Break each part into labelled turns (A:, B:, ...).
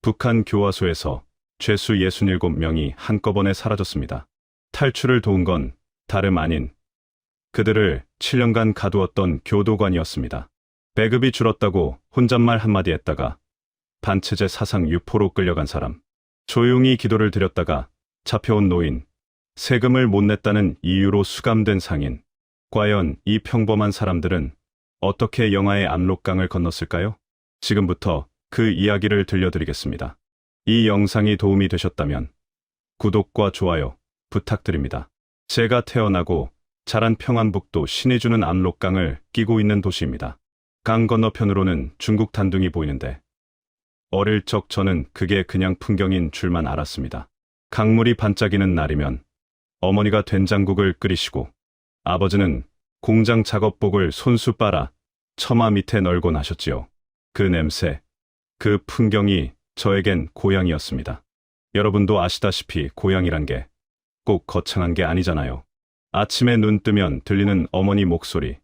A: 북한 교화소에서 죄수 67명이 한꺼번에 사라졌습니다. 탈출을 도운 건 다름 아닌 그들을 7년간 가두었던 교도관이었습니다. 배급이 줄었다고 혼잣말 한마디 했다가 반체제 사상 유포로 끌려간 사람, 조용히 기도를 드렸다가 잡혀온 노인, 세금을 못 냈다는 이유로 수감된 상인. 과연 이 평범한 사람들은 어떻게 영화의 압록강을 건넜을까요? 지금부터 그 이야기를 들려드리겠습니다. 이 영상이 도움이 되셨다면 구독과 좋아요 부탁드립니다. 제가 태어나고 자란 평안북도 신이 주는 압록강을 끼고 있는 도시입니다. 강 건너편으로는 중국 단둥이 보이는데 어릴 적 저는 그게 그냥 풍경인 줄만 알았습니다. 강물이 반짝이는 날이면 어머니가 된장국을 끓이시고 아버지는 공장 작업복을 손수 빨아 처마 밑에 널고 나셨지요. 그 냄새, 그 풍경이 저에겐 고향이었습니다. 여러분도 아시다시피 고향이란 게 꼭 거창한 게 아니잖아요. 아침에 눈 뜨면 들리는 어머니 목소리,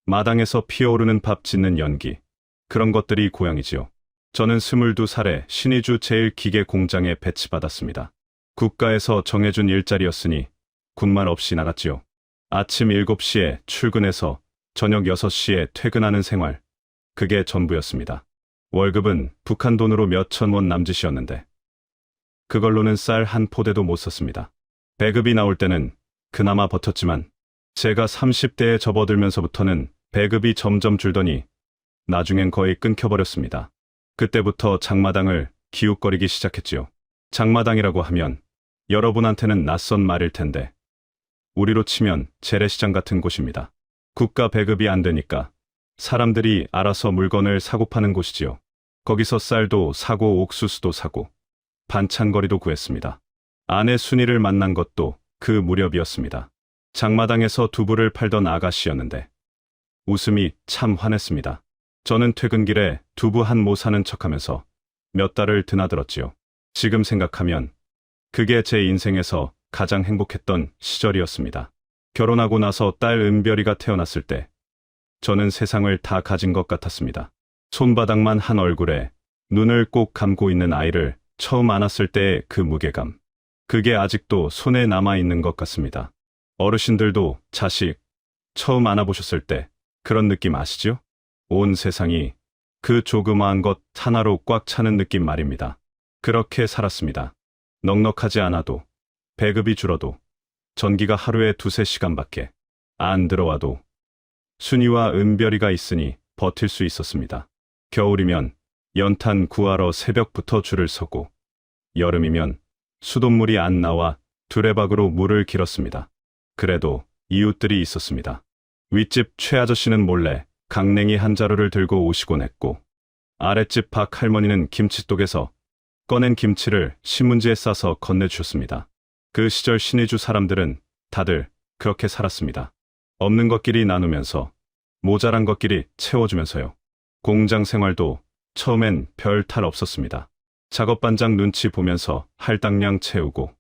A: 마당에서 피어오르는 밥 짓는 연기, 그런 것들이 고향이지요. 저는 22살에 신의주 제1기계공장에 배치받았습니다. 국가에서 정해준 일자리였으니 군말 없이 나갔지요. 아침 7시에 출근해서 저녁 6시에 퇴근하는 생활, 그게 전부였습니다. 월급은 북한 돈으로 몇천 원 남짓이었는데 그걸로는 쌀 한 포대도 못 샀습니다. 배급이 나올 때는 그나마 버텼지만 제가 30대에 접어들면서부터는 배급이 점점 줄더니 나중엔 거의 끊겨버렸습니다. 그때부터 장마당을 기웃거리기 시작했지요. 장마당이라고 하면 여러분한테는 낯선 말일 텐데 우리로 치면 재래시장 같은 곳입니다. 국가 배급이 안 되니까 사람들이 알아서 물건을 사고 파는 곳이지요. 거기서 쌀도 사고 옥수수도 사고 반찬거리도 구했습니다. 아내 순이를 만난 것도 그 무렵이었습니다. 장마당에서 두부를 팔던 아가씨였는데 웃음이 참 환했습니다. 저는 퇴근길에 두부 한 모 사는 척하면서 몇 달을 드나들었지요. 지금 생각하면 그게 제 인생에서 가장 행복했던 시절이었습니다. 결혼하고 나서 딸 은별이가 태어났을 때 저는 세상을 다 가진 것 같았습니다. 손바닥만 한 얼굴에 눈을 꼭 감고 있는 아이를 처음 안았을 때의 그 무게감, 그게 아직도 손에 남아있는 것 같습니다. 어르신들도 자식 처음 안아보셨을 때 그런 느낌 아시죠? 온 세상이 그 조그마한 것 하나로 꽉 차는 느낌 말입니다. 그렇게 살았습니다. 넉넉하지 않아도, 배급이 줄어도, 전기가 하루에 2~3시간밖에 안 들어와도 순이와 은별이가 있으니 버틸 수 있었습니다. 겨울이면 연탄 구하러 새벽부터 줄을 서고 여름이면 수돗물이 안 나와 두레박으로 물을 길었습니다. 그래도 이웃들이 있었습니다. 윗집 최아저씨는 몰래 강냉이 한 자루를 들고 오시곤 했고 아랫집 박 할머니는 김치독에서 꺼낸 김치를 신문지에 싸서 건네주셨습니다. 그 시절 신의주 사람들은 다들 그렇게 살았습니다. 없는 것끼리 나누면서 모자란 것끼리 채워주면서요. 공장 생활도 처음엔 별 탈 없었습니다. 작업반장 눈치 보면서 할당량 채우고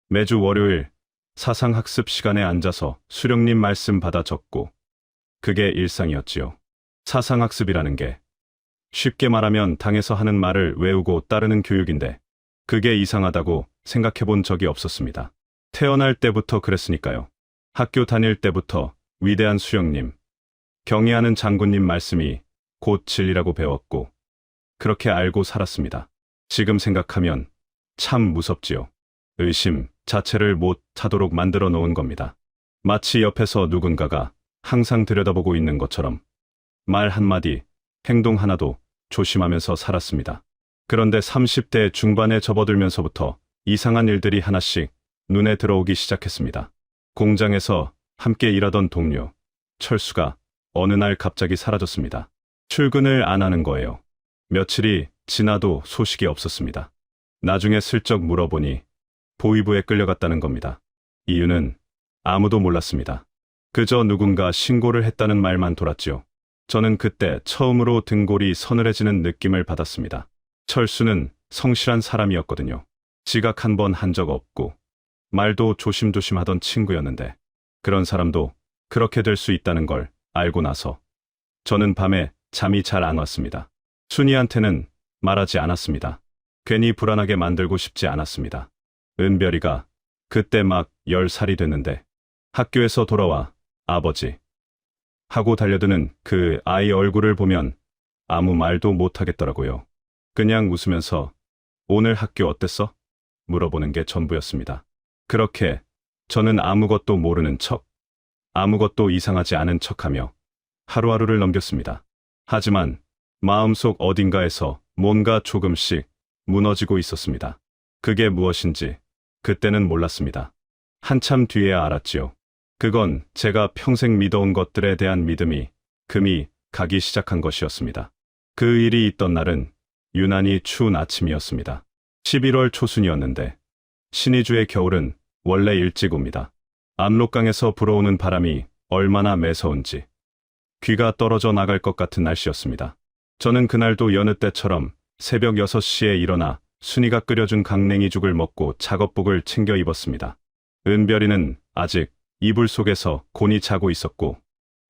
A: 매주 월요일 사상학습 시간에 앉아서 수령님 말씀 받아 적고 그게 일상이었지요. 사상학습이라는 게 쉽게 말하면 당에서 하는 말을 외우고 따르는 교육인데 그게 이상하다고 생각해 본 적이 없었습니다. 태어날 때부터 그랬으니까요. 학교 다닐 때부터 위대한 수령님, 경애하는 장군님 말씀이 곧 진리라고 배웠고 그렇게 알고 살았습니다. 지금 생각하면 참 무섭지요. 의심 자체를 못 하도록 만들어 놓은 겁니다. 마치 옆에서 누군가가 항상 들여다보고 있는 것처럼 말 한마디, 행동 하나도 조심하면서 살았습니다. 그런데 30대 중반에 접어들면서부터 이상한 일들이 하나씩 눈에 들어오기 시작했습니다. 공장에서 함께 일하던 동료, 철수가 어느 날 갑자기 사라졌습니다. 출근을 안 하는 거예요. 며칠이 지나도 소식이 없었습니다. 나중에 슬쩍 물어보니 보위부에 끌려갔다는 겁니다. 이유는 아무도 몰랐습니다. 그저 누군가 신고를 했다는 말만 돌았지요. 저는 그때 처음으로 등골이 서늘해지는 느낌을 받았습니다. 철수는 성실한 사람이었거든요. 지각 한 번 한 적 없고 말도 조심조심 하던 친구였는데 그런 사람도 그렇게 될 수 있다는 걸 알고 나서 저는 밤에 잠이 잘 안 왔습니다. 순이한테는 말하지 않았습니다. 괜히 불안하게 만들고 싶지 않았습니다. 은별이가 그때 막 10살이 됐는데 학교에서 돌아와 아버지 하고 달려드는 그 아이 얼굴을 보면 아무 말도 못하겠더라고요. 그냥 웃으면서 오늘 학교 어땠어? 물어보는 게 전부였습니다. 그렇게 저는 아무것도 모르는 척, 아무것도 이상하지 않은 척하며 하루하루를 넘겼습니다. 하지만 마음속 어딘가에서 뭔가 조금씩 무너지고 있었습니다. 그게 무엇인지 그때는 몰랐습니다. 한참 뒤에야 알았지요. 그건 제가 평생 믿어온 것들에 대한 믿음이 금이 가기 시작한 것이었습니다. 그 일이 있던 날은 유난히 추운 아침이었습니다. 11월 초순이었는데 신의주의 겨울은 원래 일찍 옵니다. 압록강에서 불어오는 바람이 얼마나 매서운지 귀가 떨어져 나갈 것 같은 날씨였습니다. 저는 그날도 여느 때처럼 새벽 6시에 일어나 순이가 끓여준 강냉이죽을 먹고 작업복을 챙겨 입었습니다. 은별이는 아직 이불 속에서 곤히 자고 있었고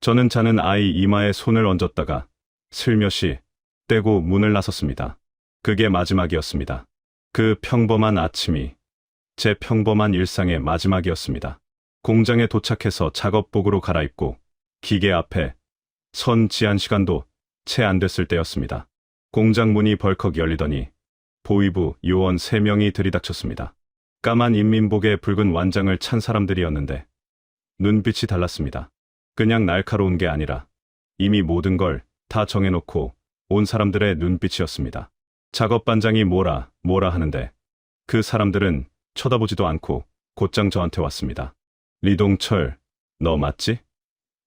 A: 저는 자는 아이 이마에 손을 얹었다가 슬며시 떼고 문을 나섰습니다. 그게 마지막이었습니다. 그 평범한 아침이 제 평범한 일상의 마지막이었습니다. 공장에 도착해서 작업복으로 갈아입고 기계 앞에 선 지한 시간도 채 안 됐을 때였습니다. 공장 문이 벌컥 열리더니 보위부 요원 3명이 들이닥쳤습니다. 까만 인민복에 붉은 완장을 찬 사람들이었는데 눈빛이 달랐습니다. 그냥 날카로운 게 아니라 이미 모든 걸 다 정해놓고 온 사람들의 눈빛이었습니다. 작업반장이 뭐라 하는데 그 사람들은 쳐다보지도 않고 곧장 저한테 왔습니다. 리동철, 너 맞지?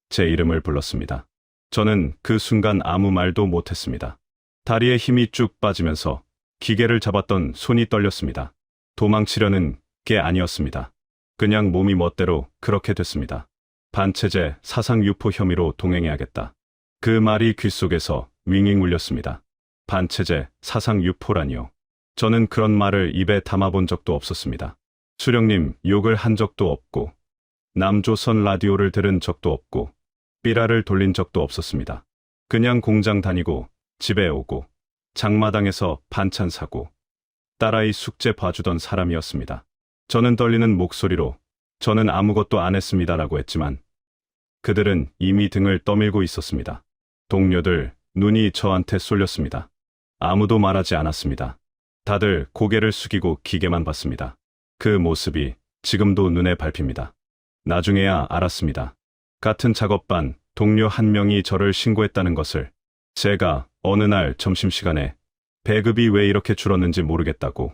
A: 제 이름을 불렀습니다. 저는 그 순간 아무 말도 못했습니다. 다리에 힘이 쭉 빠지면서 기계를 잡았던 손이 떨렸습니다. 도망치려는 게 아니었습니다. 그냥 몸이 멋대로 그렇게 됐습니다. 반체제 사상유포 혐의로 동행해야겠다. 그 말이 귓속에서 윙윙 울렸습니다. 반체제 사상유포라니요. 저는 그런 말을 입에 담아본 적도 없었습니다. 수령님 욕을 한 적도 없고 남조선 라디오를 들은 적도 없고 삐라를 돌린 적도 없었습니다. 그냥 공장 다니고 집에 오고 장마당에서 반찬 사고 딸아이 숙제 봐주던 사람이었습니다. 저는 떨리는 목소리로 저는 아무것도 안 했습니다라고 했지만 그들은 이미 등을 떠밀고 있었습니다. 동료들 눈이 저한테 쏠렸습니다. 아무도 말하지 않았습니다. 다들 고개를 숙이고 기계만 봤습니다. 그 모습이 지금도 눈에 밟힙니다. 나중에야 알았습니다. 같은 작업반 동료 한 명이 저를 신고했다는 것을. 제가 어느 날 점심시간에 배급이 왜 이렇게 줄었는지 모르겠다고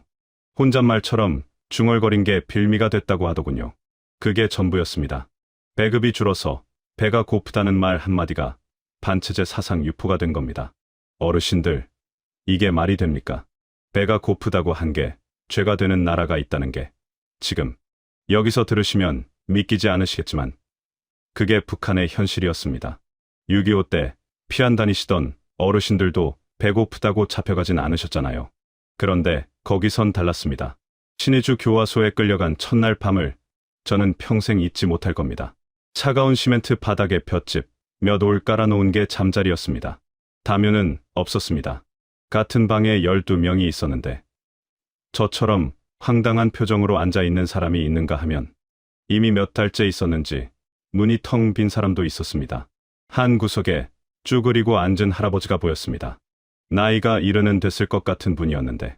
A: 혼잣말처럼 중얼거린 게 빌미가 됐다고 하더군요. 그게 전부였습니다. 배급이 줄어서 배가 고프다는 말 한마디가 반체제 사상 유포가 된 겁니다. 어르신들, 이게 말이 됩니까? 배가 고프다고 한 게 죄가 되는 나라가 있다는 게 지금 여기서 들으시면 믿기지 않으시겠지만 그게 북한의 현실이었습니다. 6.25 때 피안 다니시던 어르신들도 배고프다고 잡혀가진 않으셨잖아요. 그런데 거기선 달랐습니다. 신의주 교화소에 끌려간 첫날 밤을 저는 평생 잊지 못할 겁니다. 차가운 시멘트 바닥에 볏짚 몇 올 깔아놓은 게 잠자리였습니다. 담요는 없었습니다. 같은 방에 12명이 있었는데 저처럼 황당한 표정으로 앉아있는 사람이 있는가 하면 이미 몇 달째 있었는지 눈이 텅 빈 사람도 있었습니다. 한 구석에 쭈그리고 앉은 할아버지가 보였습니다. 나이가 70은 됐을 것 같은 분이었는데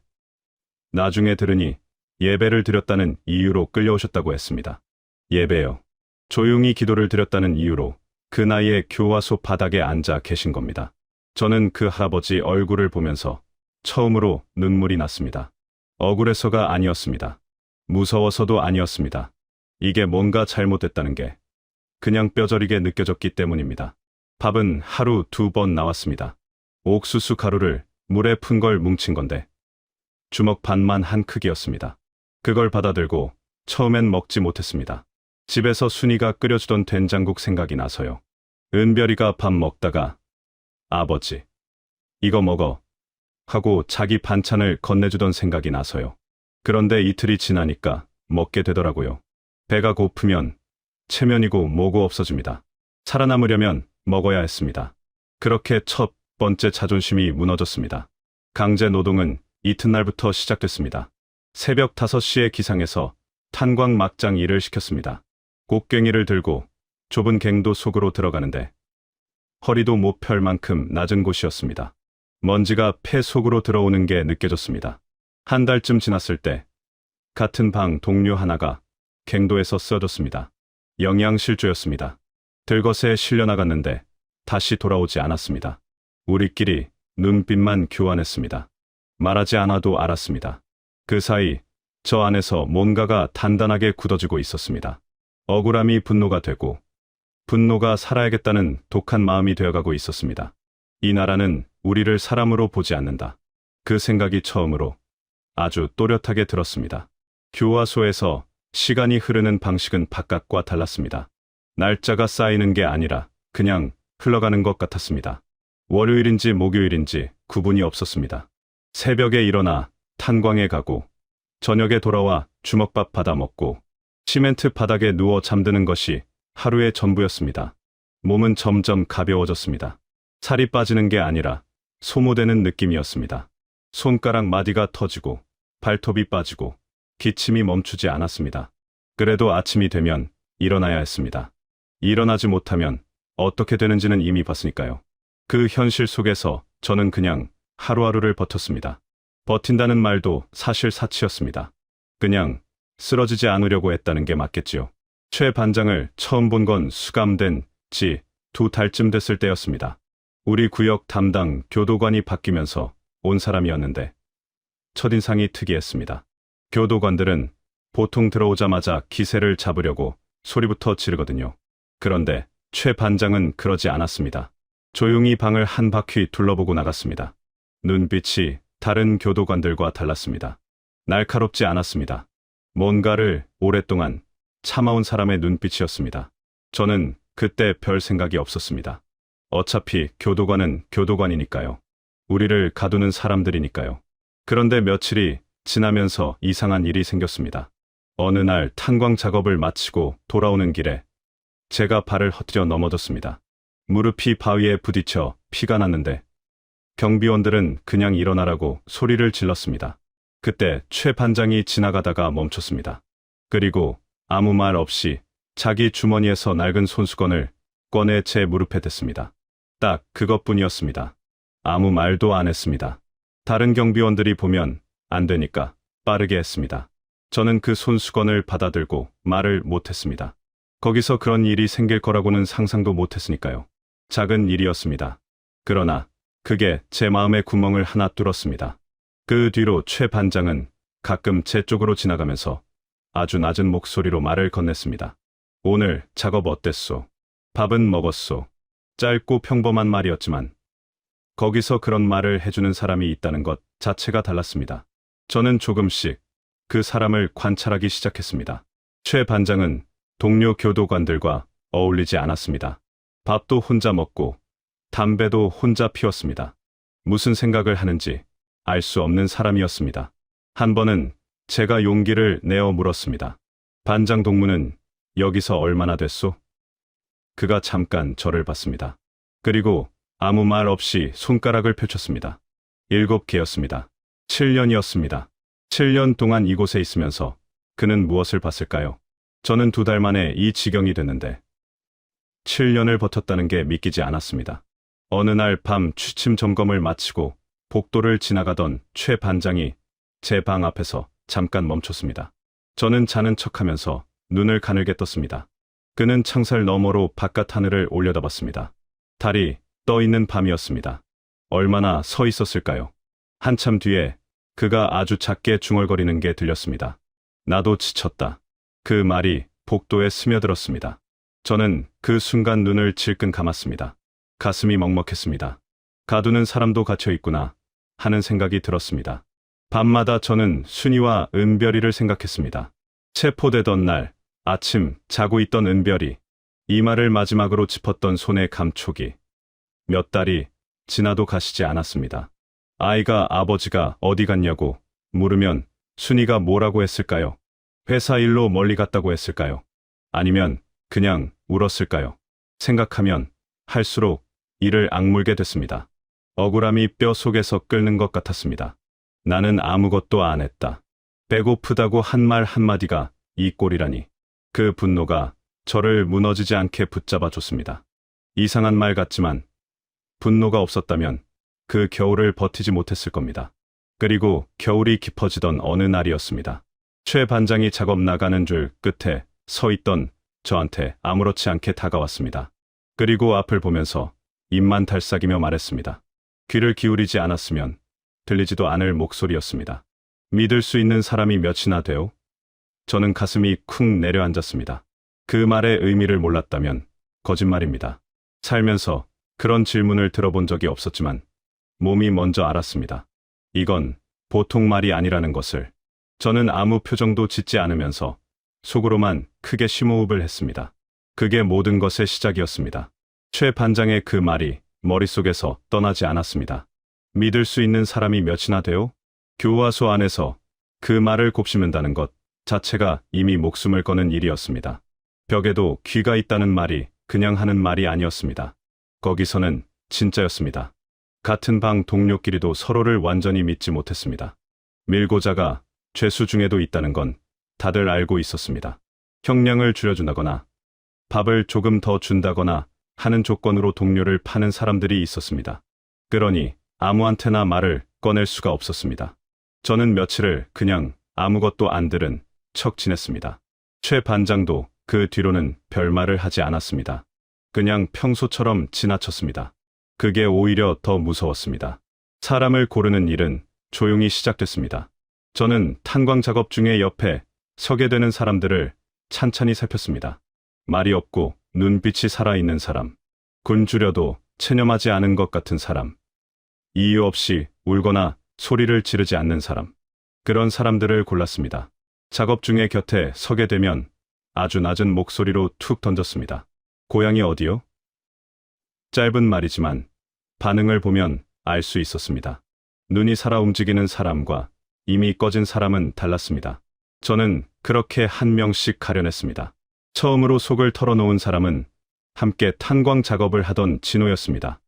A: 나중에 들으니 예배를 드렸다는 이유로 끌려오셨다고 했습니다. 예배요. 조용히 기도를 드렸다는 이유로 그 나이에 교화소 바닥에 앉아 계신 겁니다. 저는 그 할아버지 얼굴을 보면서 처음으로 눈물이 났습니다. 억울해서가 아니었습니다. 무서워서도 아니었습니다. 이게 뭔가 잘못됐다는 게 그냥 뼈저리게 느껴졌기 때문입니다. 밥은 하루 2번 나왔습니다. 옥수수 가루를 물에 푼 걸 뭉친 건데 주먹 반만 한 크기였습니다. 그걸 받아들고 처음엔 먹지 못했습니다. 집에서 순이가 끓여주던 된장국 생각이 나서요. 은별이가 밥 먹다가 아버지, 이거 먹어 하고 자기 반찬을 건네주던 생각이 나서요. 그런데 이틀이 지나니까 먹게 되더라고요. 배가 고프면 체면이고 뭐고 없어집니다. 살아남으려면 먹어야 했습니다. 그렇게 첫 번째 자존심이 무너졌습니다. 강제 노동은 이튿날부터 시작됐습니다. 새벽 5시에 기상해서 탄광 막장 일을 시켰습니다. 곡괭이를 들고 좁은 갱도 속으로 들어가는데 허리도 못 펼 만큼 낮은 곳이었습니다. 먼지가 폐 속으로 들어오는 게 느껴졌습니다. 한 달쯤 지났을 때 같은 방 동료 하나가 갱도에서 쓰러졌습니다. 영양실조였습니다. 들것에 실려나갔는데 다시 돌아오지 않았습니다. 우리끼리 눈빛만 교환했습니다. 말하지 않아도 알았습니다. 그 사이 저 안에서 뭔가가 단단하게 굳어지고 있었습니다. 억울함이 분노가 되고 분노가 살아야겠다는 독한 마음이 되어가고 있었습니다. 이 나라는 우리를 사람으로 보지 않는다. 그 생각이 처음으로 아주 또렷하게 들었습니다. 교화소에서 시간이 흐르는 방식은 바깥과 달랐습니다. 날짜가 쌓이는 게 아니라 그냥 흘러가는 것 같았습니다. 월요일인지 목요일인지 구분이 없었습니다. 새벽에 일어나 탄광에 가고 저녁에 돌아와 주먹밥 받아 먹고 시멘트 바닥에 누워 잠드는 것이 하루의 전부였습니다. 몸은 점점 가벼워졌습니다. 살이 빠지는 게 아니라 소모되는 느낌이었습니다. 손가락 마디가 터지고 발톱이 빠지고 기침이 멈추지 않았습니다. 그래도 아침이 되면 일어나야 했습니다. 일어나지 못하면 어떻게 되는지는 이미 봤으니까요. 그 현실 속에서 저는 그냥 하루하루를 버텼습니다. 버틴다는 말도 사실 사치였습니다. 그냥 쓰러지지 않으려고 했다는 게 맞겠지요. 최 반장을 처음 본 건 수감된 지 2달쯤 됐을 때였습니다. 우리 구역 담당 교도관이 바뀌면서 온 사람이었는데 첫인상이 특이했습니다. 교도관들은 보통 들어오자마자 기세를 잡으려고 소리부터 지르거든요. 그런데 최 반장은 그러지 않았습니다. 조용히 방을 한 바퀴 둘러보고 나갔습니다. 눈빛이 다른 교도관들과 달랐습니다. 날카롭지 않았습니다. 뭔가를 오랫동안 참아온 사람의 눈빛이었습니다. 저는 그때 별 생각이 없었습니다. 어차피 교도관은 교도관이니까요. 우리를 가두는 사람들이니까요. 그런데 며칠이 지나면서 이상한 일이 생겼습니다. 어느 날 탄광 작업을 마치고 돌아오는 길에 제가 발을 헛디뎌 넘어졌습니다. 무릎이 바위에 부딪혀 피가 났는데 경비원들은 그냥 일어나라고 소리를 질렀습니다. 그때 최 반장이 지나가다가 멈췄습니다. 그리고 아무 말 없이 자기 주머니에서 낡은 손수건을 꺼내 제 무릎에 댔습니다. 딱 그것뿐이었습니다. 아무 말도 안 했습니다. 다른 경비원들이 보면 안 되니까 빠르게 했습니다. 저는 그 손수건을 받아들고 말을 못했습니다. 거기서 그런 일이 생길 거라고는 상상도 못했으니까요. 작은 일이었습니다. 그러나 그게 제 마음의 구멍을 하나 뚫었습니다. 그 뒤로 최 반장은 가끔 제 쪽으로 지나가면서 아주 낮은 목소리로 말을 건넸습니다. 오늘 작업 어땠소? 밥은 먹었소? 짧고 평범한 말이었지만 거기서 그런 말을 해주는 사람이 있다는 것 자체가 달랐습니다. 저는 조금씩 그 사람을 관찰하기 시작했습니다. 최 반장은 동료 교도관들과 어울리지 않았습니다. 밥도 혼자 먹고 담배도 혼자 피웠습니다. 무슨 생각을 하는지 알 수 없는 사람이었습니다. 한 번은 제가 용기를 내어 물었습니다. 반장 동무는 여기서 얼마나 됐소? 그가 잠깐 저를 봤습니다. 그리고 아무 말 없이 손가락을 펼쳤습니다. 7개였습니다. 7년이었습니다. 7년 동안 이곳에 있으면서 그는 무엇을 봤을까요? 저는 2달 만에 이 지경이 됐는데 7년을 버텼다는 게 믿기지 않았습니다. 어느 날 밤 취침 점검을 마치고 복도를 지나가던 최 반장이 제 방 앞에서 잠깐 멈췄습니다. 저는 자는 척하면서 눈을 가늘게 떴습니다. 그는 창살 너머로 바깥 하늘을 올려다봤습니다. 달이 떠 있는 밤이었습니다. 얼마나 서 있었을까요? 한참 뒤에 그가 아주 작게 중얼거리는 게 들렸습니다. 나도 지쳤다. 그 말이 복도에 스며들었습니다. 저는 그 순간 눈을 질끈 감았습니다. 가슴이 먹먹했습니다. 가두는 사람도 갇혀 있구나 하는 생각이 들었습니다. 밤마다 저는 순이와 은별이를 생각했습니다. 체포되던 날 아침 자고 있던 은별이 이마를 마지막으로 짚었던 손의 감촉이 몇 달이 지나도 가시지 않았습니다. 아이가 아버지가 어디 갔냐고 물으면 순이가 뭐라고 했을까요? 회사 일로 멀리 갔다고 했을까요? 아니면 그냥 울었을까요? 생각하면 할수록 이를 악물게 됐습니다. 억울함이 뼈 속에서 끓는 것 같았습니다. 나는 아무것도 안 했다. 배고프다고 한 말 한마디가 이 꼴이라니. 그 분노가 저를 무너지지 않게 붙잡아 줬습니다. 이상한 말 같지만 분노가 없었다면 그 겨울을 버티지 못했을 겁니다. 그리고 겨울이 깊어지던 어느 날이었습니다. 최 반장이 작업 나가는 줄 끝에 서 있던 저한테 아무렇지 않게 다가왔습니다. 그리고 앞을 보면서 입만 달싹이며 말했습니다. 귀를 기울이지 않았으면 들리지도 않을 목소리였습니다. 믿을 수 있는 사람이 몇이나 돼요? 저는 가슴이 쿵 내려앉았습니다. 그 말의 의미를 몰랐다면 거짓말입니다. 살면서 그런 질문을 들어본 적이 없었지만 몸이 먼저 알았습니다. 이건 보통 말이 아니라는 것을. 저는 아무 표정도 짓지 않으면서 속으로만 크게 심호흡을 했습니다. 그게 모든 것의 시작이었습니다. 최 반장의 그 말이 머릿속에서 떠나지 않았습니다. 믿을 수 있는 사람이 몇이나 돼요? 교화소 안에서 그 말을 곱씹는다는 것 자체가 이미 목숨을 거는 일이었습니다. 벽에도 귀가 있다는 말이 그냥 하는 말이 아니었습니다. 거기서는 진짜였습니다. 같은 방 동료끼리도 서로를 완전히 믿지 못했습니다. 밀고자가 죄수 중에도 있다는 건 다들 알고 있었습니다. 형량을 줄여준다거나 밥을 조금 더 준다거나 하는 조건으로 동료를 파는 사람들이 있었습니다. 그러니 아무한테나 말을 꺼낼 수가 없었습니다. 저는 며칠을 그냥 아무것도 안 들은 척 지냈습니다. 최 반장도 그 뒤로는 별말을 하지 않았습니다. 그냥 평소처럼 지나쳤습니다. 그게 오히려 더 무서웠습니다. 사람을 고르는 일은 조용히 시작됐습니다. 저는 탄광 작업 중에 옆에 서게 되는 사람들을 찬찬히 살폈습니다. 말이 없고 눈빛이 살아있는 사람, 굶주려도 체념하지 않은 것 같은 사람, 이유 없이 울거나 소리를 지르지 않는 사람, 그런 사람들을 골랐습니다. 작업 중에 곁에 서게 되면 아주 낮은 목소리로 툭 던졌습니다. 고향이 어디요? 짧은 말이지만 반응을 보면 알 수 있었습니다. 눈이 살아 움직이는 사람과 이미 꺼진 사람은 달랐습니다. 저는 그렇게 한 명씩 가려냈습니다. 처음으로 속을 털어놓은 사람은 함께 탄광 작업을 하던 진호였습니다.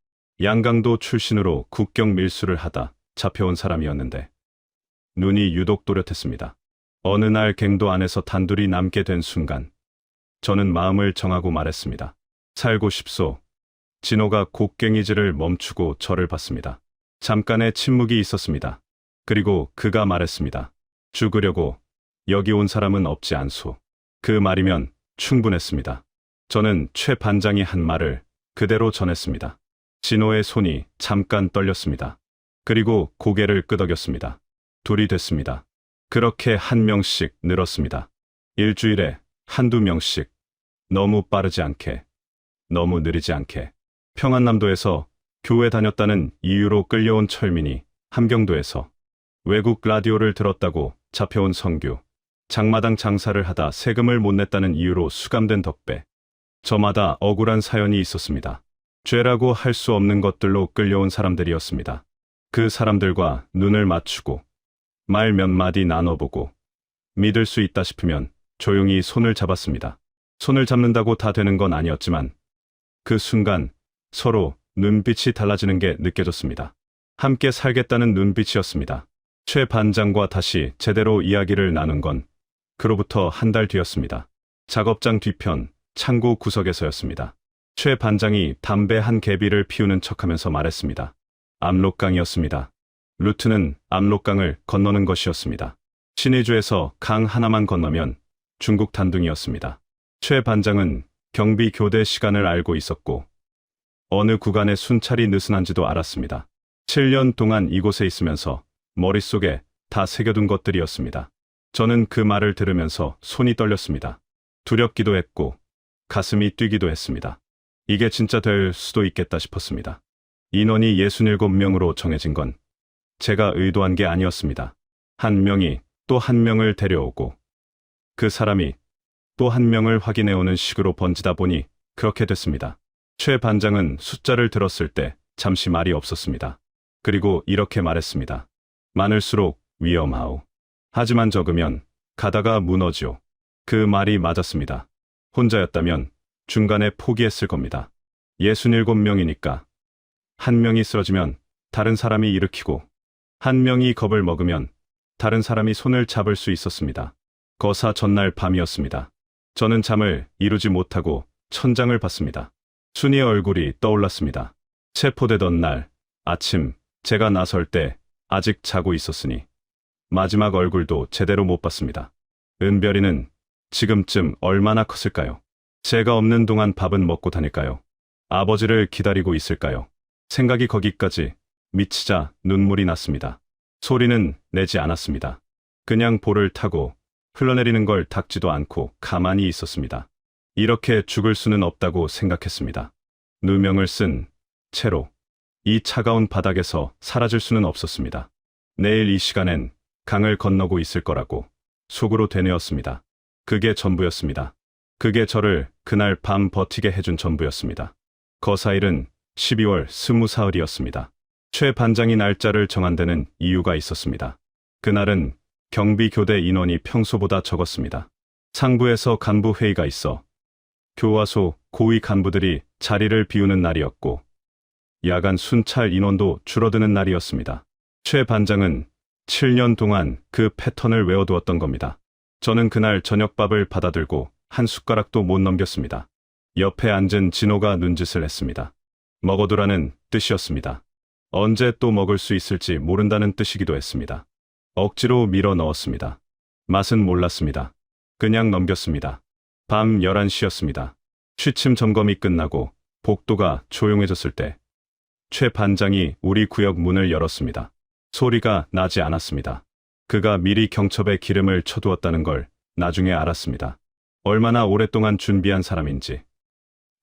A: 양강도 출신으로 국경 밀수를 하다 잡혀온 사람이었는데 눈이 유독 또렷했습니다. 어느 날 갱도 안에서 단둘이 남게 된 순간 저는 마음을 정하고 말했습니다. 살고 싶소. 진호가 곡괭이질을 멈추고 저를 봤습니다. 잠깐의 침묵이 있었습니다. 그리고 그가 말했습니다. 죽으려고 여기 온 사람은 없지 않소. 그 말이면 충분했습니다. 저는 최 반장이 한 말을 그대로 전했습니다. 진호의 손이 잠깐 떨렸습니다. 그리고 고개를 끄덕였습니다. 둘이 됐습니다. 그렇게 한 명씩 늘었습니다. 일주일에 한두 명씩. 너무 빠르지 않게, 너무 느리지 않게. 평안남도에서 교회 다녔다는 이유로 끌려온 철민이 함경도에서 외국 라디오를 들었다고 잡혀온 성규, 장마당 장사를 하다 세금을 못 냈다는 이유로 수감된 덕배. 저마다 억울한 사연이 있었습니다. 죄라고 할 수 없는 것들로 끌려온 사람들이었습니다. 그 사람들과 눈을 맞추고 말 몇 마디 나눠보고 믿을 수 있다 싶으면 조용히 손을 잡았습니다. 손을 잡는다고 다 되는 건 아니었지만 그 순간 서로 눈빛이 달라지는 게 느껴졌습니다. 함께 살겠다는 눈빛이었습니다. 최 반장과 다시 제대로 이야기를 나눈 건 그로부터 한 달 뒤였습니다. 작업장 뒤편 창고 구석에서였습니다. 최 반장이 담배 한 개비를 피우는 척하면서 말했습니다. 압록강이었습니다. 루트는 압록강을 건너는 것이었습니다. 신의주에서 강 하나만 건너면 중국 단둥이었습니다. 최 반장은 경비 교대 시간을 알고 있었고 어느 구간에 순찰이 느슨한지도 알았습니다. 7년 동안 이곳에 있으면서 머릿속에 다 새겨둔 것들이었습니다. 저는 그 말을 들으면서 손이 떨렸습니다. 두렵기도 했고 가슴이 뛰기도 했습니다. 이게 진짜 될 수도 있겠다 싶었습니다. 인원이 67명으로 정해진 건 제가 의도한 게 아니었습니다. 한 명이 또 한 명을 데려오고 그 사람이 또 한 명을 확인해오는 식으로 번지다 보니 그렇게 됐습니다. 최 반장은 숫자를 들었을 때 잠시 말이 없었습니다. 그리고 이렇게 말했습니다. 많을수록 위험하오. 하지만 적으면 가다가 무너지오. 그 말이 맞았습니다. 혼자였다면 중간에 포기했을 겁니다. 67명이니까 한 명이 쓰러지면 다른 사람이 일으키고 한 명이 겁을 먹으면 다른 사람이 손을 잡을 수 있었습니다. 거사 전날 밤이었습니다. 저는 잠을 이루지 못하고 천장을 봤습니다. 순이의 얼굴이 떠올랐습니다. 체포되던 날 아침 제가 나설 때 아직 자고 있었으니 마지막 얼굴도 제대로 못 봤습니다. 은별이는 지금쯤 얼마나 컸을까요? 제가 없는 동안 밥은 먹고 다닐까요? 아버지를 기다리고 있을까요? 생각이 거기까지 미치자 눈물이 났습니다. 소리는 내지 않았습니다. 그냥 볼을 타고 흘러내리는 걸 닦지도 않고 가만히 있었습니다. 이렇게 죽을 수는 없다고 생각했습니다. 누명을 쓴 채로 이 차가운 바닥에서 사라질 수는 없었습니다. 내일 이 시간엔 강을 건너고 있을 거라고 속으로 되뇌었습니다. 그게 전부였습니다. 그게 저를 그날 밤 버티게 해준 전부였습니다. 거사일은 12월 20사흘이었습니다. 최 반장이 날짜를 정한 데는 이유가 있었습니다. 그날은 경비 교대 인원이 평소보다 적었습니다. 상부에서 간부 회의가 있어 교화소 고위 간부들이 자리를 비우는 날이었고 야간 순찰 인원도 줄어드는 날이었습니다. 최 반장은 7년 동안 그 패턴을 외워두었던 겁니다. 저는 그날 저녁밥을 받아들고 한 숟가락도 못 넘겼습니다. 옆에 앉은 진호가 눈짓을 했습니다. 먹어두라는 뜻이었습니다. 언제 또 먹을 수 있을지 모른다는 뜻이기도 했습니다. 억지로 밀어 넣었습니다. 맛은 몰랐습니다. 그냥 넘겼습니다. 밤 11시였습니다. 취침 점검이 끝나고 복도가 조용해졌을 때 최 반장이 우리 구역 문을 열었습니다. 소리가 나지 않았습니다. 그가 미리 경첩에 기름을 쳐두었다는 걸 나중에 알았습니다. 얼마나 오랫동안 준비한 사람인지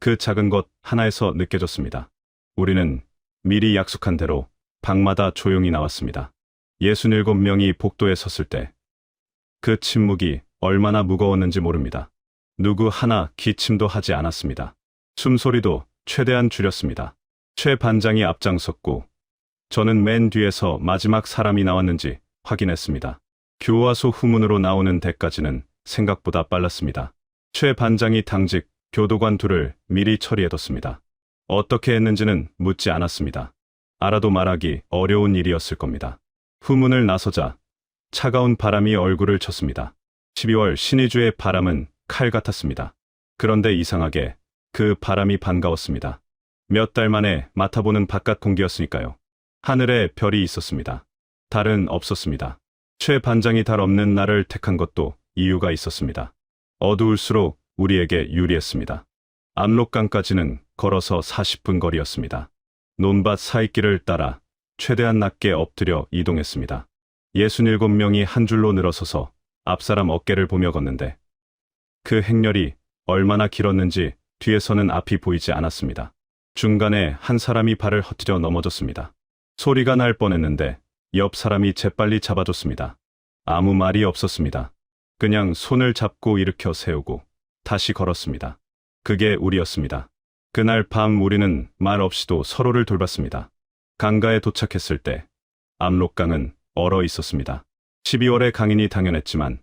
A: 그 작은 것 하나에서 느껴졌습니다. 우리는 미리 약속한 대로 방마다 조용히 나왔습니다. 67명이 복도에 섰을 때 그 침묵이 얼마나 무거웠는지 모릅니다. 누구 하나 기침도 하지 않았습니다. 숨소리도 최대한 줄였습니다. 최 반장이 앞장섰고 저는 맨 뒤에서 마지막 사람이 나왔는지 확인했습니다. 교화소 후문으로 나오는 데까지는 생각보다 빨랐습니다. 최 반장이 당직 교도관 둘을 미리 처리해뒀습니다. 어떻게 했는지는 묻지 않았습니다. 알아도 말하기 어려운 일이었을 겁니다. 후문을 나서자 차가운 바람이 얼굴을 쳤습니다. 12월 신의주의 바람은 칼 같았습니다. 그런데 이상하게 그 바람이 반가웠습니다. 몇 달 만에 맡아보는 바깥 공기였으니까요. 하늘에 별이 있었습니다. 달은 없었습니다. 최 반장이 달 없는 날을 택한 것도 이유가 있었습니다. 어두울수록 우리에게 유리했습니다. 압록강까지는 걸어서 40분 거리였습니다. 논밭 사이길을 따라 최대한 낮게 엎드려 이동했습니다. 67명이 한 줄로 늘어서서 앞사람 어깨를 보며 걷는데 그 행렬이 얼마나 길었는지 뒤에서는 앞이 보이지 않았습니다. 중간에 한 사람이 발을 헛디뎌 넘어졌습니다. 소리가 날 뻔했는데 옆 사람이 재빨리 잡아줬습니다. 아무 말이 없었습니다. 그냥 손을 잡고 일으켜 세우고 다시 걸었습니다. 그게 우리였습니다. 그날 밤 우리는 말 없이도 서로를 돌봤습니다. 강가에 도착했을 때 압록강은 얼어 있었습니다. 12월의 강인이 당연했지만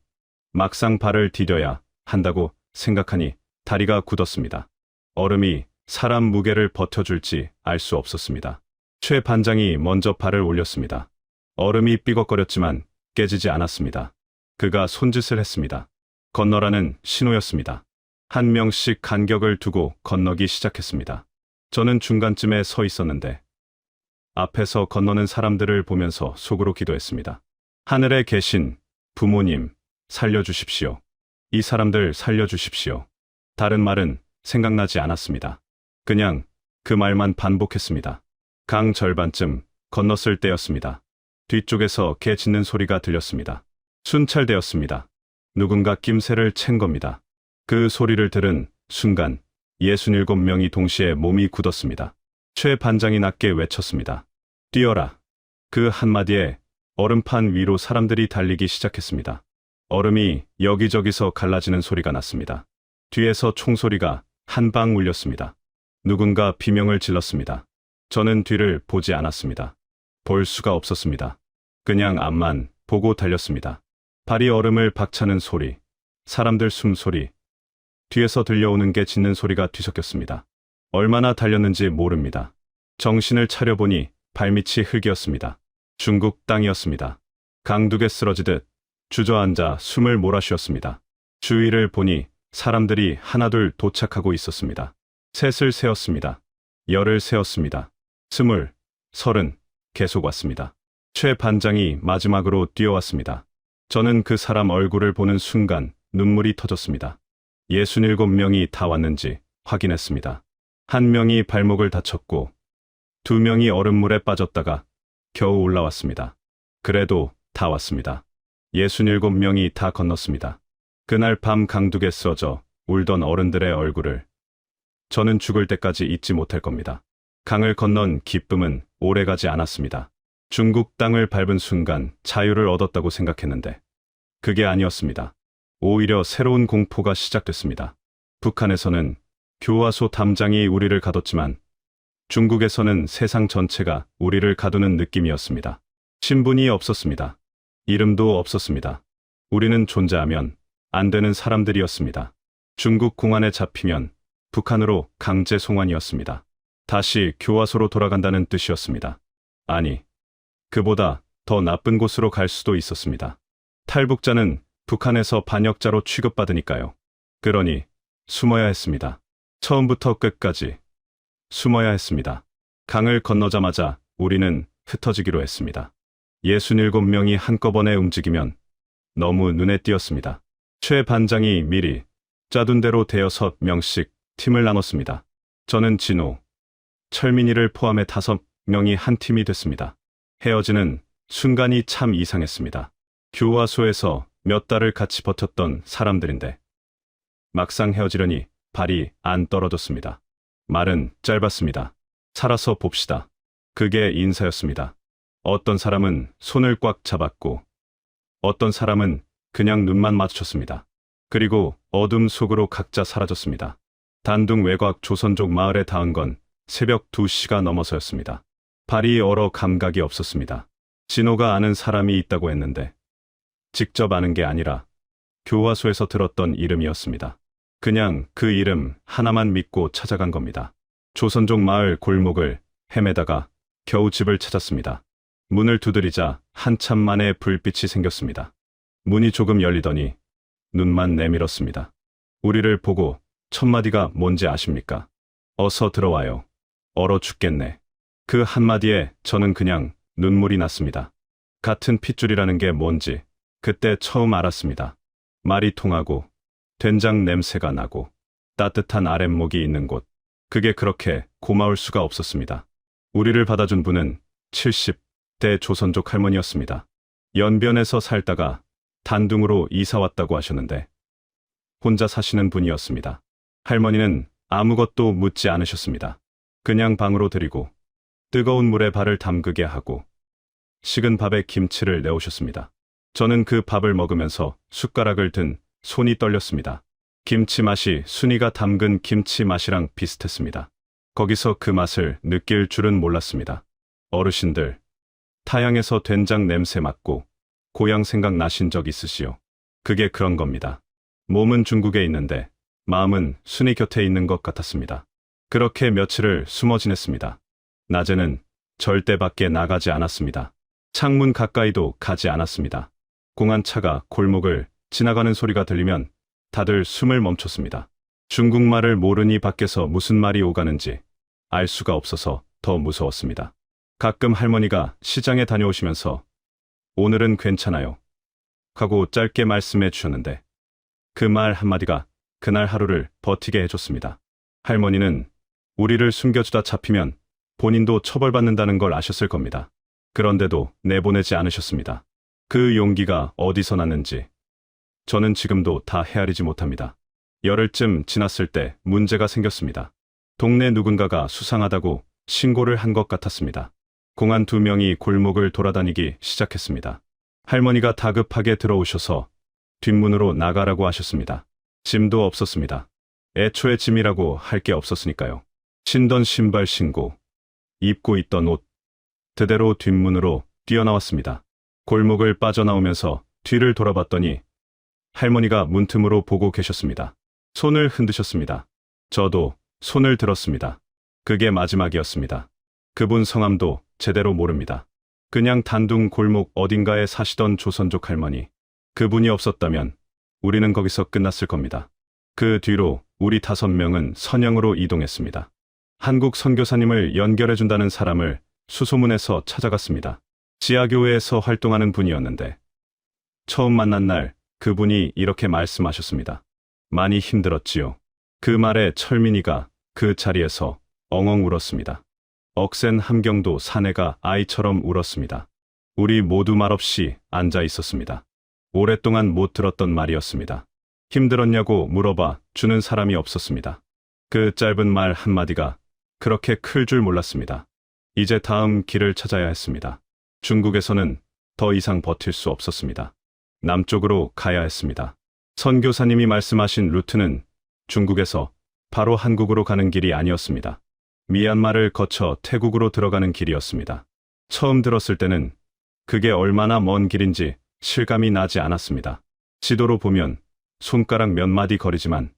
A: 막상 발을 디뎌야 한다고 생각하니 다리가 굳었습니다. 얼음이 사람 무게를 버텨줄지 알 수 없었습니다. 최 반장이 먼저 발을 올렸습니다. 얼음이 삐걱거렸지만 깨지지 않았습니다. 그가 손짓을 했습니다. 건너라는 신호였습니다. 한 명씩 간격을 두고 건너기 시작했습니다. 저는 중간쯤에 서 있었는데 앞에서 건너는 사람들을 보면서 속으로 기도했습니다. 하늘에 계신 부모님, 살려주십시오. 이 사람들 살려주십시오. 다른 말은 생각나지 않았습니다. 그냥 그 말만 반복했습니다. 강 절반쯤 건넜을 때였습니다. 뒤쪽에서 개 짖는 소리가 들렸습니다. 순찰되었습니다. 누군가 낌새를 챈 겁니다. 그 소리를 들은 순간 67명이 동시에 몸이 굳었습니다. 최 반장이 낮게 외쳤습니다. 뛰어라. 그 한마디에 얼음판 위로 사람들이 달리기 시작했습니다. 얼음이 여기저기서 갈라지는 소리가 났습니다. 뒤에서 총소리가 한 방 울렸습니다. 누군가 비명을 질렀습니다. 저는 뒤를 보지 않았습니다. 볼 수가 없었습니다. 그냥 앞만 보고 달렸습니다. 발이 얼음을 박차는 소리, 사람들 숨소리, 뒤에서 들려오는 게 짖는 소리가 뒤섞였습니다. 얼마나 달렸는지 모릅니다. 정신을 차려보니 발밑이 흙이었습니다. 중국 땅이었습니다. 강둑에 쓰러지듯 주저앉아 숨을 몰아쉬었습니다. 주위를 보니 사람들이 하나둘 도착하고 있었습니다. 셋을 세었습니다. 열을 세었습니다. 20, 30, 계속 왔습니다. 최 반장이 마지막으로 뛰어왔습니다. 저는 그 사람 얼굴을 보는 순간 눈물이 터졌습니다. 67명이 다 왔는지 확인했습니다. 1명이 발목을 다쳤고 2명이 얼음물에 빠졌다가 겨우 올라왔습니다. 그래도 다 왔습니다. 67명이 다 건넜습니다. 그날 밤 강둑에 쓰러져 울던 어른들의 얼굴을 저는 죽을 때까지 잊지 못할 겁니다. 강을 건넌 기쁨은 오래가지 않았습니다. 중국 땅을 밟은 순간 자유를 얻었다고 생각했는데 그게 아니었습니다. 오히려 새로운 공포가 시작됐습니다. 북한에서는 교화소 담장이 우리를 가뒀지만 중국에서는 세상 전체가 우리를 가두는 느낌이었습니다. 신분이 없었습니다. 이름도 없었습니다. 우리는 존재하면 안 되는 사람들이었습니다. 중국 공안에 잡히면 북한으로 강제 송환이었습니다. 다시 교화소로 돌아간다는 뜻이었습니다. 아니, 그보다 더 나쁜 곳으로 갈 수도 있었습니다. 탈북자는 북한에서 반역자로 취급받으니까요. 그러니 숨어야 했습니다. 처음부터 끝까지 숨어야 했습니다. 강을 건너자마자 우리는 흩어지기로 했습니다. 67명이 한꺼번에 움직이면 너무 눈에 띄었습니다. 최 반장이 미리 짜둔 대로 대여섯 명씩 팀을 나눴습니다. 저는 진호, 철민이를 포함해 5명이 한 팀이 됐습니다. 헤어지는 순간이 참 이상했습니다. 교화소에서 몇 달을 같이 버텼던 사람들인데 막상 헤어지려니 발이 안 떨어졌습니다. 말은 짧았습니다. 살아서 봅시다. 그게 인사였습니다. 어떤 사람은 손을 꽉 잡았고 어떤 사람은 그냥 눈만 마주쳤습니다. 그리고 어둠 속으로 각자 사라졌습니다. 단둥 외곽 조선족 마을에 닿은 건 새벽 2시가 넘어서였습니다. 발이 얼어 감각이 없었습니다. 진호가 아는 사람이 있다고 했는데 직접 아는 게 아니라 교화소에서 들었던 이름이었습니다. 그냥 그 이름 하나만 믿고 찾아간 겁니다. 조선족 마을 골목을 헤매다가 겨우 집을 찾았습니다. 문을 두드리자 한참 만에 불빛이 생겼습니다. 문이 조금 열리더니 눈만 내밀었습니다. 우리를 보고 첫 마디가 뭔지 아십니까? 어서 들어와요. 얼어 죽겠네. 그 한마디에 저는 그냥 눈물이 났습니다. 같은 핏줄이라는 게 뭔지 그때 처음 알았습니다. 말이 통하고 된장 냄새가 나고 따뜻한 아랫목이 있는 곳. 그게 그렇게 고마울 수가 없었습니다. 우리를 받아준 분은 70대 조선족 할머니였습니다. 연변에서 살다가 단둥으로 이사 왔다고 하셨는데 혼자 사시는 분이었습니다. 할머니는 아무것도 묻지 않으셨습니다. 그냥 방으로 데리고 뜨거운 물에 발을 담그게 하고 식은 밥에 김치를 내오셨습니다. 저는 그 밥을 먹으면서 숟가락을 든 손이 떨렸습니다. 김치 맛이 순이가 담근 김치 맛이랑 비슷했습니다. 거기서 그 맛을 느낄 줄은 몰랐습니다. 어르신들, 타양에서 된장 냄새 맡고 고향 생각 나신 적 있으시오? 그게 그런 겁니다. 몸은 중국에 있는데 마음은 순이 곁에 있는 것 같았습니다. 그렇게 며칠을 숨어 지냈습니다. 낮에는 절대 밖에 나가지 않았습니다. 창문 가까이도 가지 않았습니다. 공안차가 골목을 지나가는 소리가 들리면 다들 숨을 멈췄습니다. 중국말을 모르니 밖에서 무슨 말이 오가는지 알 수가 없어서 더 무서웠습니다. 가끔 할머니가 시장에 다녀오시면서 오늘은 괜찮아요 하고 짧게 말씀해 주셨는데 그 말 한마디가 그날 하루를 버티게 해줬습니다. 할머니는 우리를 숨겨주다 잡히면 본인도 처벌받는다는 걸 아셨을 겁니다. 그런데도 내보내지 않으셨습니다. 그 용기가 어디서 났는지 저는 지금도 다 헤아리지 못합니다. 열흘쯤 지났을 때 문제가 생겼습니다. 동네 누군가가 수상하다고 신고를 한 것 같았습니다. 공안 2명이 골목을 돌아다니기 시작했습니다. 할머니가 다급하게 들어오셔서 뒷문으로 나가라고 하셨습니다. 짐도 없었습니다. 애초에 짐이라고 할 게 없었으니까요. 신던 신발 신고, 입고 있던 옷, 그대로 뒷문으로 뛰어나왔습니다. 골목을 빠져나오면서 뒤를 돌아봤더니 할머니가 문틈으로 보고 계셨습니다. 손을 흔드셨습니다. 저도 손을 들었습니다. 그게 마지막이었습니다. 그분 성함도 제대로 모릅니다. 그냥 단둥 골목 어딘가에 사시던 조선족 할머니. 그분이 없었다면 우리는 거기서 끝났을 겁니다. 그 뒤로 우리 5명은 선양으로 이동했습니다. 한국 선교사님을 연결해준다는 사람을 수소문해서 찾아갔습니다. 지하교회에서 활동하는 분이었는데 처음 만난 날 그분이 이렇게 말씀하셨습니다. 많이 힘들었지요. 그 말에 철민이가 그 자리에서 엉엉 울었습니다. 억센 함경도 사내가 아이처럼 울었습니다. 우리 모두 말없이 앉아 있었습니다. 오랫동안 못 들었던 말이었습니다. 힘들었냐고 물어봐 주는 사람이 없었습니다. 그 짧은 말 한마디가 그렇게 클 줄 몰랐습니다. 이제 다음 길을 찾아야 했습니다. 중국에서는 더 이상 버틸 수 없었습니다. 남쪽으로 가야 했습니다. 선교사님이 말씀하신 루트는 중국에서 바로 한국으로 가는 길이 아니었습니다. 미얀마를 거쳐 태국으로 들어가는 길이었습니다. 처음 들었을 때는 그게 얼마나 먼 길인지 실감이 나지 않았습니다. 지도로 보면 손가락 몇 마디 거리지만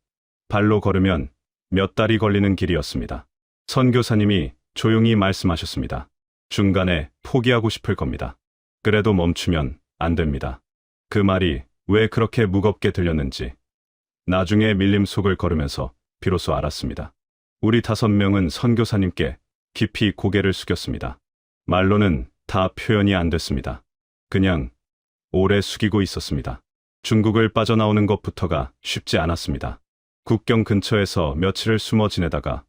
A: 발로 걸으면 몇 달이 걸리는 길이었습니다. 선교사님이 조용히 말씀하셨습니다. 중간에 포기하고 싶을 겁니다. 그래도 멈추면 안 됩니다. 그 말이 왜 그렇게 무겁게 들렸는지 나중에 밀림 속을 걸으면서 비로소 알았습니다. 우리 5명은 선교사님께 깊이 고개를 숙였습니다. 말로는 다 표현이 안 됐습니다. 그냥 오래 숙이고 있었습니다. 중국을 빠져나오는 것부터가 쉽지 않았습니다. 국경 근처에서 며칠을 숨어 지내다가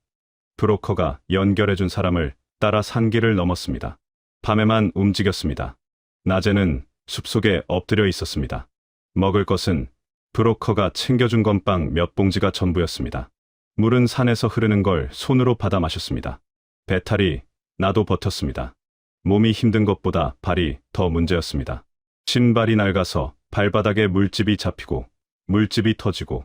A: 브로커가 연결해준 사람을 따라 산길을 넘었습니다. 밤에만 움직였습니다. 낮에는 숲속에 엎드려 있었습니다. 먹을 것은 브로커가 챙겨준 건빵 몇 봉지가 전부였습니다. 물은 산에서 흐르는 걸 손으로 받아 마셨습니다. 배탈이 나도 버텼습니다. 몸이 힘든 것보다 발이 더 문제였습니다. 신발이 낡아서 발바닥에 물집이 잡히고 물집이 터지고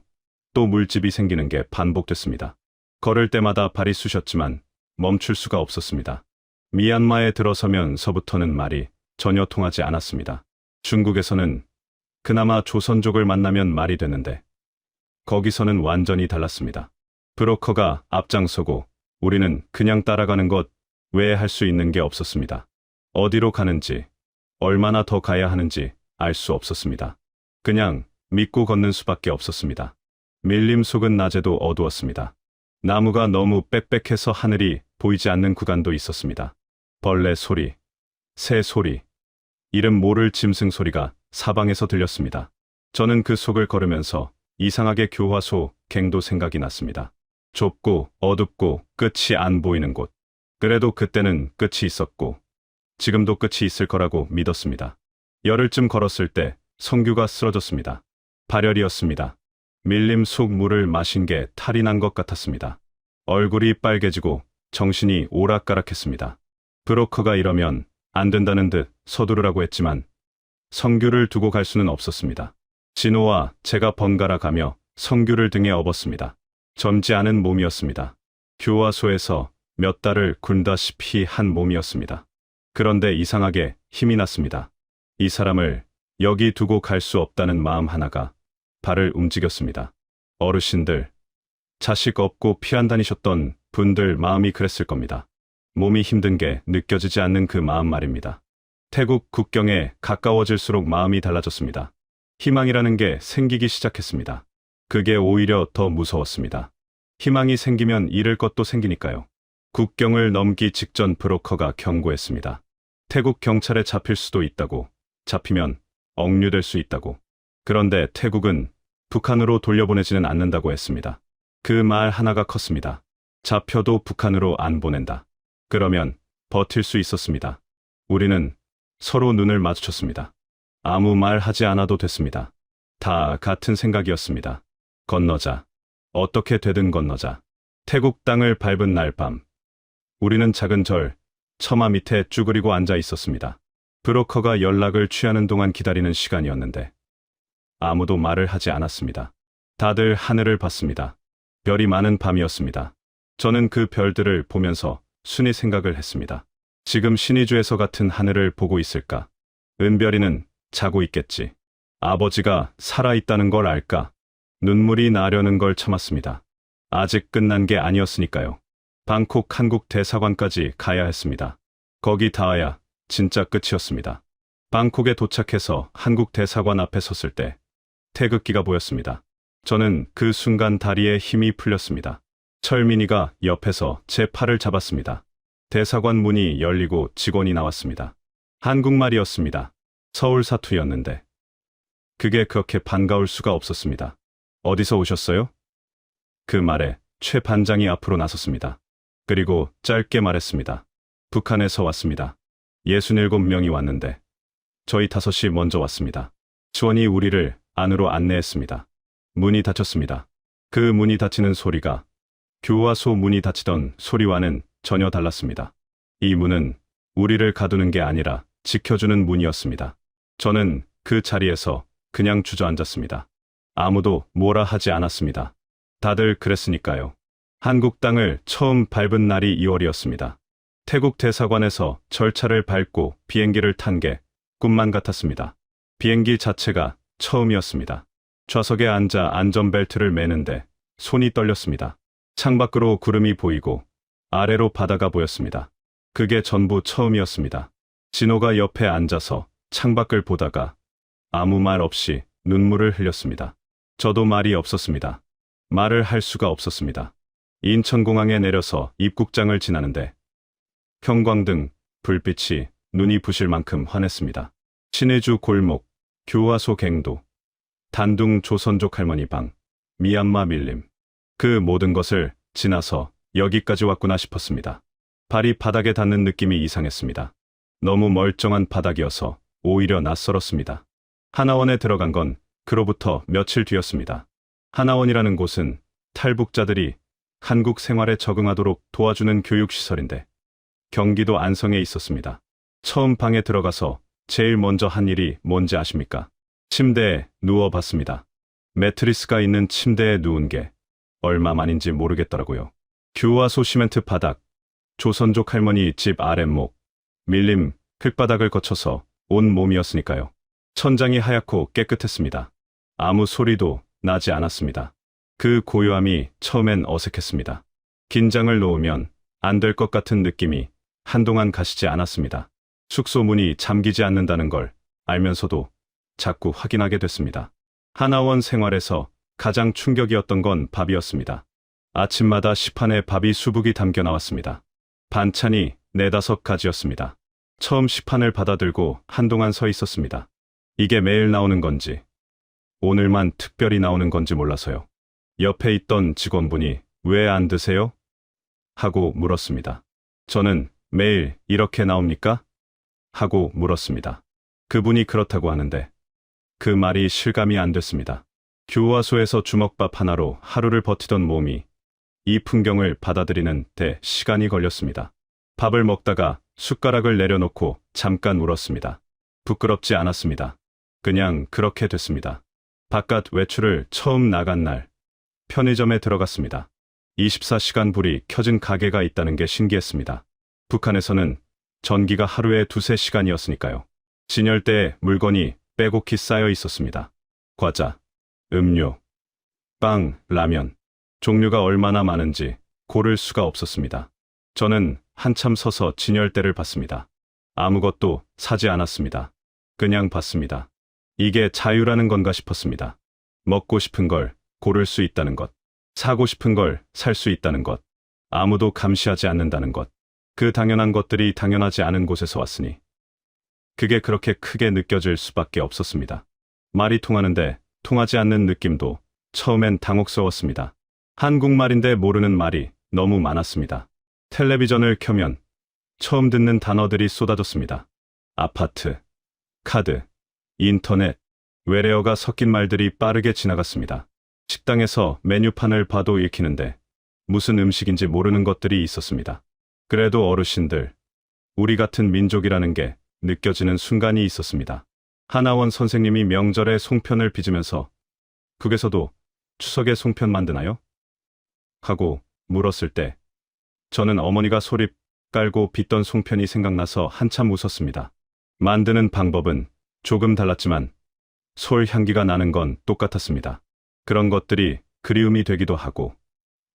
A: 또 물집이 생기는 게 반복됐습니다. 걸을 때마다 발이 쑤셨지만 멈출 수가 없었습니다. 미얀마에 들어서면서부터는 말이 전혀 통하지 않았습니다. 중국에서는 그나마 조선족을 만나면 말이 되는데 거기서는 완전히 달랐습니다. 브로커가 앞장서고 우리는 그냥 따라가는 것 외에 할 수 있는 게 없었습니다. 어디로 가는지, 얼마나 더 가야 하는지 알 수 없었습니다. 그냥 믿고 걷는 수밖에 없었습니다. 밀림 속은 낮에도 어두웠습니다. 나무가 너무 빽빽해서 하늘이 보이지 않는 구간도 있었습니다. 벌레 소리, 새 소리, 이름 모를 짐승 소리가 사방에서 들렸습니다. 저는 그 속을 걸으면서 이상하게 교화소 갱도 생각이 났습니다. 좁고 어둡고 끝이 안 보이는 곳. 그래도 그때는 끝이 있었고 지금도 끝이 있을 거라고 믿었습니다. 열흘쯤 걸었을 때 성규가 쓰러졌습니다. 발열이었습니다. 밀림 속 물을 마신 게 탈이 난 것 같았습니다. 얼굴이 빨개지고 정신이 오락가락했습니다. 브로커가 이러면 안 된다는 듯 서두르라고 했지만 성규를 두고 갈 수는 없었습니다. 진호와 제가 번갈아 가며 성규를 등에 업었습니다. 젊지 않은 몸이었습니다. 교화소에서 몇 달을 굶다시피 한 몸이었습니다. 그런데 이상하게 힘이 났습니다. 이 사람을 여기 두고 갈 수 없다는 마음 하나가 발을 움직였습니다. 어르신들, 자식 없고 피안 다니셨던 분들 마음이 그랬을 겁니다. 몸이 힘든 게 느껴지지 않는 그 마음 말입니다. 태국 국경에 가까워질수록 마음이 달라졌습니다. 희망이라는 게 생기기 시작했습니다. 그게 오히려 더 무서웠습니다. 희망이 생기면 잃을 것도 생기니까요. 국경을 넘기 직전 브로커가 경고했습니다. 태국 경찰에 잡힐 수도 있다고, 잡히면 억류될 수 있다고. 그런데 태국은 북한으로 돌려보내지는 않는다고 했습니다. 그 말 하나가 컸습니다. 잡혀도 북한으로 안 보낸다. 그러면 버틸 수 있었습니다. 우리는 서로 눈을 마주쳤습니다. 아무 말 하지 않아도 됐습니다. 다 같은 생각이었습니다. 건너자. 어떻게 되든 건너자. 태국 땅을 밟은 날 밤. 우리는 작은 절, 처마 밑에 쭈그리고 앉아 있었습니다. 브로커가 연락을 취하는 동안 기다리는 시간이었는데 아무도 말을 하지 않았습니다. 다들 하늘을 봤습니다. 별이 많은 밤이었습니다. 저는 그 별들을 보면서 순히 생각을 했습니다. 지금 신의주에서 같은 하늘을 보고 있을까? 은별이는 자고 있겠지. 아버지가 살아있다는 걸 알까? 눈물이 나려는 걸 참았습니다. 아직 끝난 게 아니었으니까요. 방콕 한국 대사관까지 가야 했습니다. 거기 닿아야 진짜 끝이었습니다. 방콕에 도착해서 한국 대사관 앞에 섰을 때 태극기가 보였습니다. 저는 그 순간 다리에 힘이 풀렸습니다. 철민이가 옆에서 제 팔을 잡았습니다. 대사관 문이 열리고 직원이 나왔습니다. 한국말이었습니다. 서울 사투였는데 그게 그렇게 반가울 수가 없었습니다. 어디서 오셨어요? 그 말에 최 반장이 앞으로 나섰습니다. 그리고 짧게 말했습니다. 북한에서 왔습니다. 67명이 왔는데 저희 5이 먼저 왔습니다. 지원이 우리를 안으로 안내했습니다. 문이 닫혔습니다. 그 문이 닫히는 소리가 교화소 문이 닫히던 소리와는 전혀 달랐습니다. 이 문은 우리를 가두는 게 아니라 지켜주는 문이었습니다. 저는 그 자리에서 그냥 주저앉았습니다. 아무도 뭐라 하지 않았습니다. 다들 그랬으니까요. 한국 땅을 처음 밟은 날이 2월이었습니다. 태국 대사관에서 절차를 밟고 비행기를 탄 게 꿈만 같았습니다. 비행기 자체가 처음이었습니다. 좌석에 앉아 안전벨트를 매는데 손이 떨렸습니다. 창밖으로 구름이 보이고 아래로 바다가 보였습니다. 그게 전부 처음이었습니다. 진호가 옆에 앉아서 창밖을 보다가 아무 말 없이 눈물을 흘렸습니다. 저도 말이 없었습니다. 말을 할 수가 없었습니다. 인천공항에 내려서 입국장을 지나는데 형광등, 불빛이 눈이 부실 만큼 환했습니다. 신해주 골목, 교화소 갱도, 단둥 조선족 할머니 방, 미얀마 밀림. 그 모든 것을 지나서 여기까지 왔구나 싶었습니다. 발이 바닥에 닿는 느낌이 이상했습니다. 너무 멀쩡한 바닥이어서 오히려 낯설었습니다. 하나원에 들어간 건 그로부터 며칠 뒤였습니다. 하나원이라는 곳은 탈북자들이 한국 생활에 적응하도록 도와주는 교육시설인데 경기도 안성에 있었습니다. 처음 방에 들어가서 제일 먼저 한 일이 뭔지 아십니까? 침대에 누워봤습니다. 매트리스가 있는 침대에 누운 게 얼마만인지 모르겠더라고요. 교화소 시멘트 바닥, 조선족 할머니 집 아랫목, 밀림, 흙바닥을 거쳐서 온 몸이었으니까요. 천장이 하얗고 깨끗했습니다. 아무 소리도 나지 않았습니다. 그 고요함이 처음엔 어색했습니다. 긴장을 놓으면 안 될 것 같은 느낌이 한동안 가시지 않았습니다. 숙소 문이 잠기지 않는다는 걸 알면서도 자꾸 확인하게 됐습니다. 하나원 생활에서 가장 충격이었던 건 밥이었습니다. 아침마다 시판에 밥이 수북이 담겨 나왔습니다. 반찬이 4-5가지였습니다. 처음 시판을 받아들고 한동안 서 있었습니다. 이게 매일 나오는 건지, 오늘만 특별히 나오는 건지 몰라서요. 옆에 있던 직원분이 왜 안 드세요? 하고 물었습니다. 저는 매일 이렇게 나옵니까? 하고 물었습니다. 그분이 그렇다고 하는데 그 말이 실감이 안 됐습니다. 교화소에서 주먹밥 하나로 하루를 버티던 몸이 이 풍경을 받아들이는 데 시간이 걸렸습니다. 밥을 먹다가 숟가락을 내려놓고 잠깐 울었습니다. 부끄럽지 않았습니다. 그냥 그렇게 됐습니다. 바깥 외출을 처음 나간 날 편의점에 들어갔습니다. 24시간 불이 켜진 가게가 있다는 게 신기했습니다. 북한에서는 전기가 하루에 2-3시간이었으니까요. 진열대에 물건이 빼곡히 쌓여 있었습니다. 과자, 음료, 빵, 라면. 종류가 얼마나 많은지 고를 수가 없었습니다. 저는 한참 서서 진열대를 봤습니다. 아무것도 사지 않았습니다. 그냥 봤습니다. 이게 자유라는 건가 싶었습니다. 먹고 싶은 걸 고를 수 있다는 것, 사고 싶은 걸 살 수 있다는 것, 아무도 감시하지 않는다는 것, 그 당연한 것들이 당연하지 않은 곳에서 왔으니 그게 그렇게 크게 느껴질 수밖에 없었습니다. 말이 통하는데 통하지 않는 느낌도 처음엔 당혹스러웠습니다. 한국말인데 모르는 말이 너무 많았습니다. 텔레비전을 켜면 처음 듣는 단어들이 쏟아졌습니다. 아파트, 카드, 인터넷, 외래어가 섞인 말들이 빠르게 지나갔습니다. 식당에서 메뉴판을 봐도 읽히는데 무슨 음식인지 모르는 것들이 있었습니다. 그래도 어르신들, 우리 같은 민족이라는 게 느껴지는 순간이 있었습니다. 하나원 선생님이 명절에 송편을 빚으면서 북에서도 추석에 송편 만드나요? 하고 물었을 때 저는 어머니가 소립 깔고 빚던 송편이 생각나서 한참 웃었습니다. 만드는 방법은 조금 달랐지만 솔 향기가 나는 건 똑같았습니다. 그런 것들이 그리움이 되기도 하고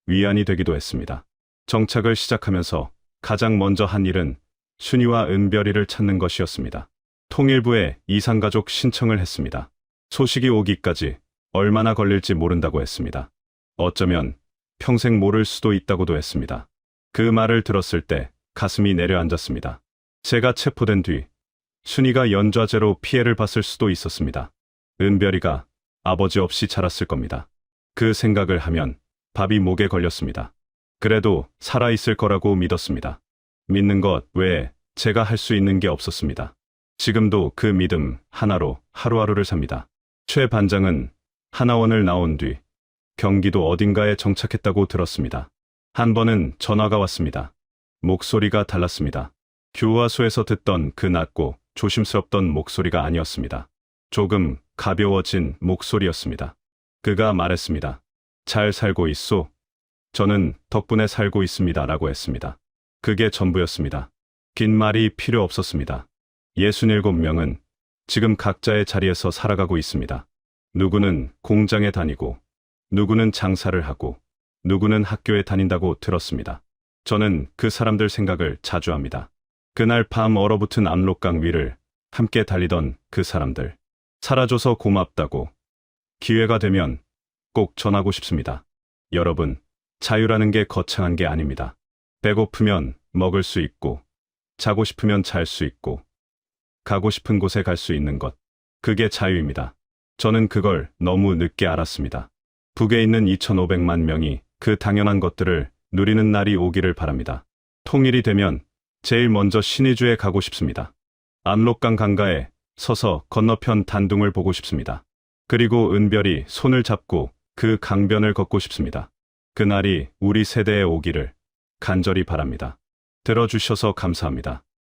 A: 위안이 되기도 했습니다. 정착을 시작하면서 가장 먼저 한 일은 순이와 은별이를 찾는 것이었습니다. 통일부에 이산가족 신청을 했습니다. 소식이 오기까지 얼마나 걸릴지 모른다고 했습니다. 어쩌면 평생 모를 수도 있다고도 했습니다. 그 말을 들었을 때 가슴이 내려앉았습니다. 제가 체포된 뒤 순이가 연좌제로 피해를 봤을 수도 있었습니다. 은별이가 아버지 없이 자랐을 겁니다. 그 생각을 하면 밥이 목에 걸렸습니다. 그래도 살아있을 거라고 믿었습니다. 믿는 것 외에 제가 할 수 있는 게 없었습니다. 지금도 그 믿음 하나로 하루하루를 삽니다. 최 반장은 하나원을 나온 뒤 경기도 어딘가에 정착했다고 들었습니다. 한 번은 전화가 왔습니다. 목소리가 달랐습니다. 교화소에서 듣던 그 낮고 조심스럽던 목소리가 아니었습니다. 조금 가벼워진 목소리였습니다. 그가 말했습니다. 잘 살고 있소? 저는 덕분에 살고 있습니다. 라고 했습니다. 그게 전부였습니다. 긴 말이 필요 없었습니다. 67명은 지금 각자의 자리에서 살아가고 있습니다. 누구는 공장에 다니고, 누구는 장사를 하고, 누구는 학교에 다닌다고 들었습니다. 저는 그 사람들 생각을 자주 합니다. 그날 밤 얼어붙은 압록강 위를 함께 달리던 그 사람들. 살아줘서 고맙다고. 기회가 되면 꼭 전하고 싶습니다. 여러분, 자유라는 게 거창한 게 아닙니다. 배고프면 먹을 수 있고, 자고 싶으면 잘 수 있고, 가고 싶은 곳에 갈 수 있는 것. 그게 자유입니다. 저는 그걸 너무 늦게 알았습니다. 북에 있는 2,500만 명이 그 당연한 것들을 누리는 날이 오기를 바랍니다. 통일이 되면 제일 먼저 신의주에 가고 싶습니다. 압록강 강가에 서서 건너편 단둥을 보고 싶습니다. 그리고 은별이 손을 잡고 그 강변을 걷고 싶습니다. 그날이 우리 세대에 오기를 간절히 바랍니다. 들어주셔서 감사합니다.